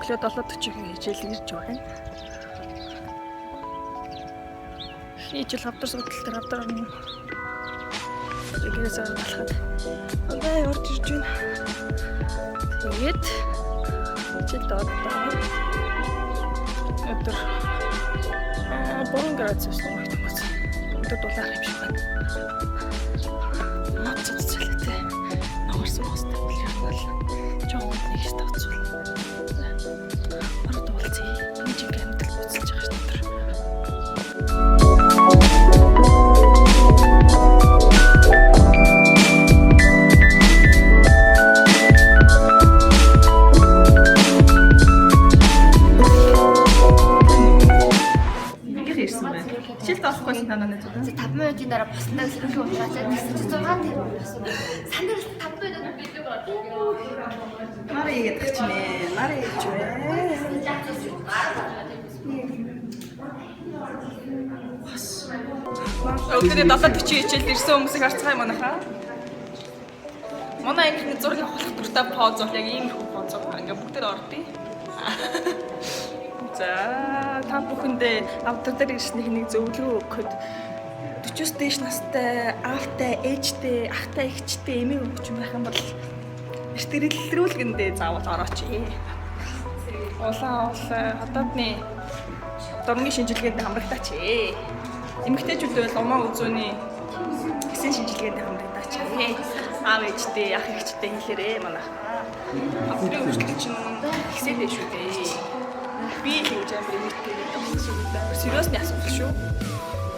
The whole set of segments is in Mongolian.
өглөө 7:40-ийн хичээл ирж байна. Хичээл хавдар судал дээр хавдар орно. Тэгээс алхаад аваа орж ирж байна. Тэгээд хичээлд одоо өдөр 3 градус багтдаг байсан. Өдөр дулаар юм шиг байна. Нацад цэлэтэй. Ногорсон бастай бол жоо нэг их тавцвал. Барууд уулзъя. Энд чинь гэмтэл буцалж байгаа шүү дээ. Хичээлд орохгүй танаа нэг зүйл. 5 минутын дараа босноо сэрхий уураад тэгсэн чинь 6 тэр болсон. Сандрал 5 минут билүү байна. Мараа игээд тахчихнэ. Мараа ийж вэ. Өглөө 7:40 хичээлд ирсэн хүмүүсийг харцгаа юм анахаа. Манай ангийнхны зураг авах дуртай поз бол яг ийм их поз байгаа. Ингээ бүгд ордъё. За та бүхэндээ авдар дээр ирснийх нэг зөвлөгөө өгөхөд 40-с дээш настай, аавтай, ээжтэй, ахтай, эгчтэй эмээ өгч байх юм бол эрт ирэлрүүлгэндээ заавал орооч. Улаан хотоодны дурны шинжилгээнд хамрагдаач. Эмэгтэйчүүд бол умаа үзүүний эсийн шинжилгээнд хамрагдаач. Аав ээжтэй, ах эгчтэй хэлээрээ манайх. Авдрын өөрчлөлт чинь ихсээд дээ шүү дээ. Би хийж амир хэрэгтэй сериусны асуудал шүү.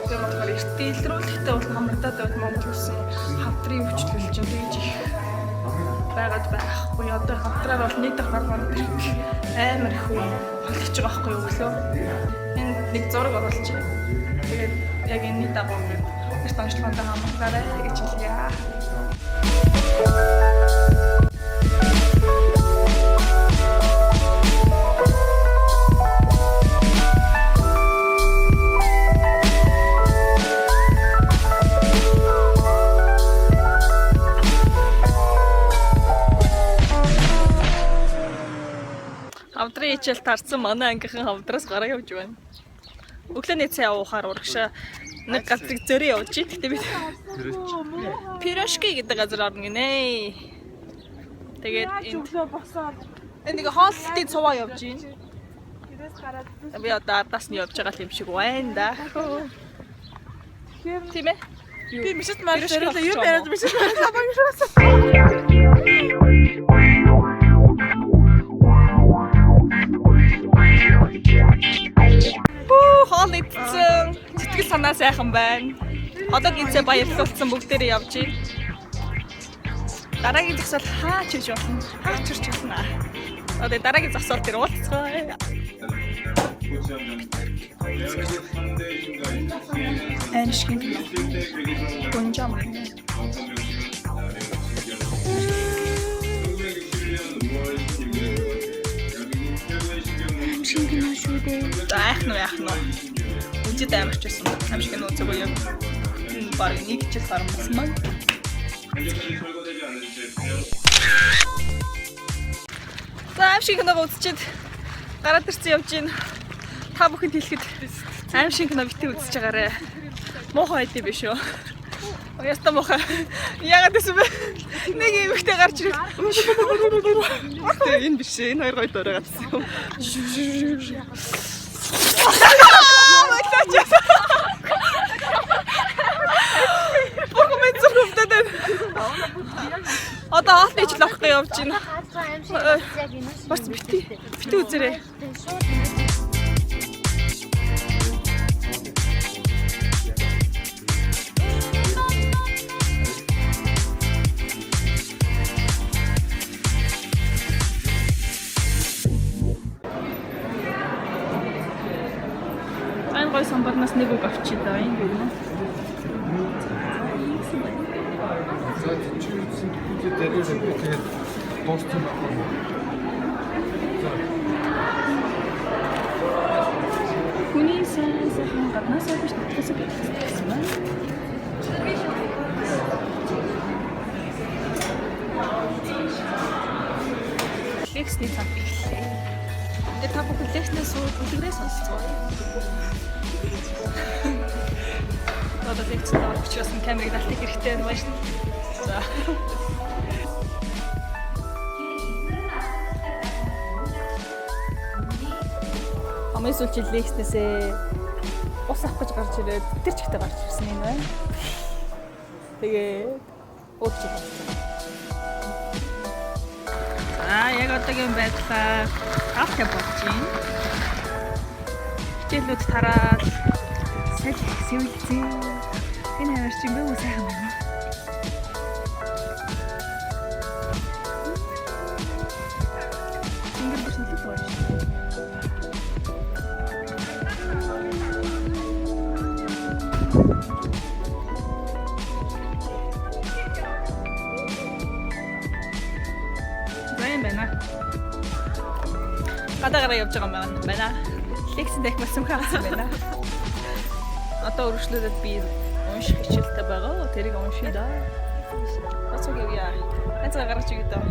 Тэр болохоор эрт илрүүлэхтэй бол хамрагдаад байвал Монгол улсын хавдрын өвчлөл чинь тэгж их байгаад байхгүй. Одоо хавдраар бол нийт гаргамаар амар их хүн холж байгаа байхгүй юу өглөө. Энд нэг зураг оруулж байна. Тэгээд яг энэний дагуу эрт онцлоготой хамрагдаарай гэж хэлье. Хавдрын хичээл тарсан манай ангийнхан хавдраас гараа явж байна. Өглөөний цай уухаар урагшаа нэг газрыг зөрөө явж байна. Гэтэ бид пирожки гэдэг газар орно гинэ. Тэгээд энд нэг хоолтын цуваа явж байна. Би одоо ардаас нь явж байгаа юм шиг байна да. Тийм ээ. Би мишэт маар зэрэг юу яриад мишэт лабан шуурсан. Хоол идсэн. Сэтгэл санаа сайхан байна. Одоо гинцээ баярлуулсан бүгдээрээ явж байна. Дараагийн зогсоол хаач хийж болно? Хаач ирч болно. Одоо дараагийн зогсоол дээр уулзцгаая. Эншгин. Гонжам. Яах нь үжид амарч байсан амшиг нь үзээгөө яг баг нэг жил гарсан маань за амшиг нэг үзчихэд гараад ирсэн явж гин та бүхэнд хэлэхэд амшиг нэг битээ үзэж байгаарэ муухай байдсан биш үү яста муухай яагаад гэсэн бэ нэг эмэгтэй гарч ирэл энэ биш энэ хоёр гой дөрөө гацсан одоо хаалтны ижил авах гэж явж байна. Бас бити үзээрэй. Айн гой самбарнаас нэг үг авчий даа юм уу? Тэгээд дууссан байна. Хүний сайхан гаднаас биш натгаас гэсэн байна. Лекс нэг цаг ихлээ. текстнээс үлгэрээ сонсцгоо. Одоо лекцэд орох учраас камерыг далтыг хэрэгтэй байна шүү. За. Амэсүүл чи лекцнээсээ ус авах гэж гарч ирээд тэр чигтээ гарч ирсэн юм байна. Тэгээд уучих. Яг одоогийн байдлаар авах гэж бодож байна. Хичээлүүд тараад сэвэлцээ. Энэ хавар чинь бүү сайхан байна. Ингэр бүр солиод байна шүү. Гадаагаар явж байгаа юм байна. Лекцэнд их сүнхээ авсан байна. Одоо өргөжлөдөд би унших хичээлтэй байгаа. Тэрийг уншия да. Ацог явъя. Ацог гаргаж өгье дөө.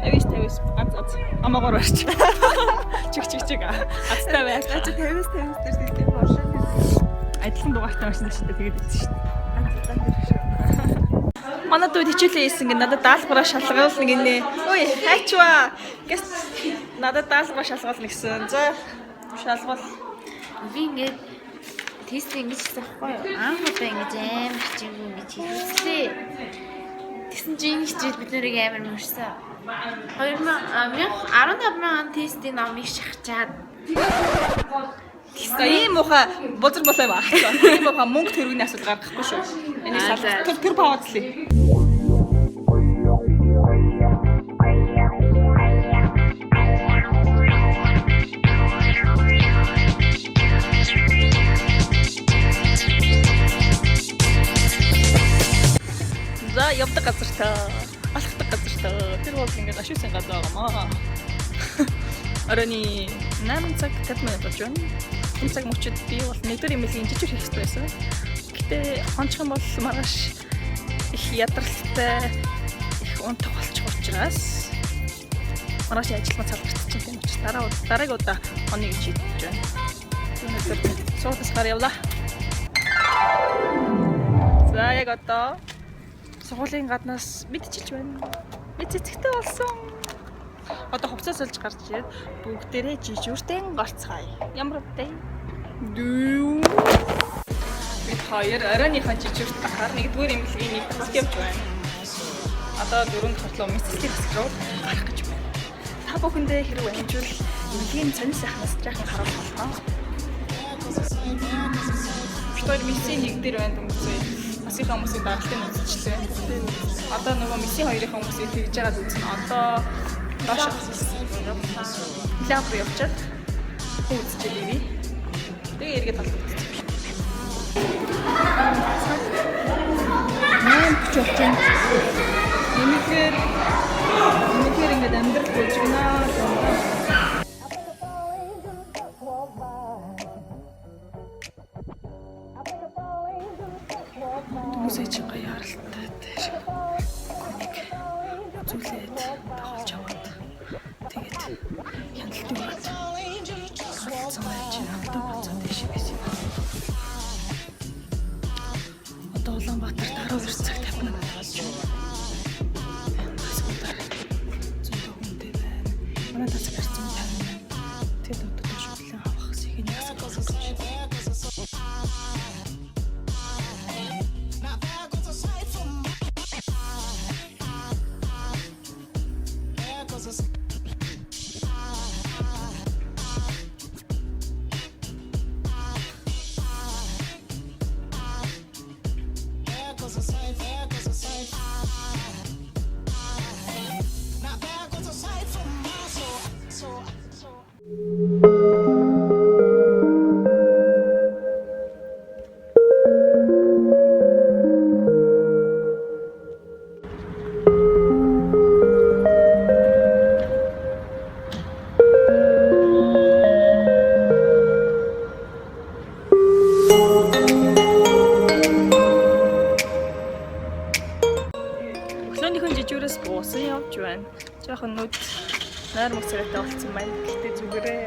Тавис амаагаар барьч. Чиг. Ацтай бай. Ацог тавис дээр тийм болоо. Адилхан дугаартай машин шүү дээ. Тэгээд идсэн шүү дээ. Манай дүүд хичээлээ хийсэн гин надад даалгавраа шалгуулна гинэ. Ой, хайчваа. Гэс надад даалгавраа шалгуулна гэсэн. За, шалгуул. Би ингээд тест ингэж хийсэн байхгүй юу? Анх удаа ингэж амар хичээгүй ингэж хийлээ. Тэгсэн чинь энэ хичээл бид нэрийг амар мөрсөн. 2015 он тестийн номыг шахачаад. За ийм ухаа бузар болоо баа. Ийм ухаа мөнгө төргөний асуудал гаргахгүй шүү. Энийг салах тэр паваадлаа. За явдаг газартаа, алхдаг газартаа тэр бол ингээд ашигсан газар байгаамаа. Оройны 8 цаг 50 минут болж байна. 3 цаг мөчид би бол нэгдүгээр имэйлийг жижиг хийх хэрэгтэй байсан. Гэтэ хончих юм бол маргааш их ядралтай их унтах болчих учраас маргааш ажилтнаа салбартчих юм учраас дараагийн удаа хоны гэж хэлж байна. Өнөөдөр суудас гар явлаа. За яг одоо сургуулийн гаднаас мэдчилж байна. Мэд цэцэгтэй болсон. Одоо хувцас сольж гарч ирээд бүгдээрээ жижүүртэн гарцгаая. Ямар вэ? Бид хоёр оройныхаа жижүүрт гарахаар нэгдүгээр имлэгийн нэг таск явж байна. Одоо дөрөв хотлоо мэдсэлтийн таск руу гарах гэж байна. Та бүхэндээ хэрэг амжуул имлэгийн сонир сайхнаас жаахан харуулах болно. Бид мессийн нэг дээр байна дүнцээ. Асийнхаа хүмүүсийн даралтын үзчихлээ. Одоо нөгөө мессийн хоёрын хүмүүсийг тэгж яагаад үзнэ. Одоо доош лав руу явчаад үзчихлээ. Тэгээ эргээд толгой үзчихлээ. Нам чөтч. Эмэхээр ингээд амьдрал болж байна. Хүмүүсээ чи гаяаралтай дээр хүнийг зүйлээд тоглож аваад тэгээд хяналт өгөөд болсон байж одоо боцоод дэш байсан. Одоо Улаанбаатарт 12 цаг 50 минут болж байна. Тасгуудаар зөндөө хүнтэй байна. Манай тасг гарсан байна. Тэгээд одоо шүлэн авах сэхний асар болсон гэж. Өглөөнийхөө жижигрээс буусан явж байна. Жохон нүд нойр мөсрөтэй болцсон байна. Гэтэ зүгээрээ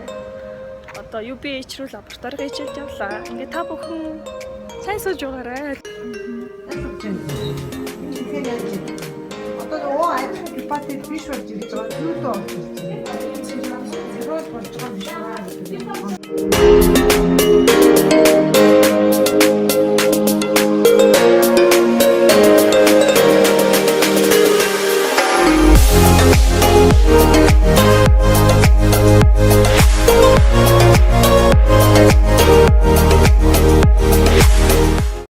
одоо UPH руу лаборатори хичээлж явлаа. Ингээ та бүхэн сайн сууж байгаарай. Одоо оо ажил гипотез биш болж ирж байгаа. Юу доо болж ирж байна. Зэрэг болж байгаа биш үү?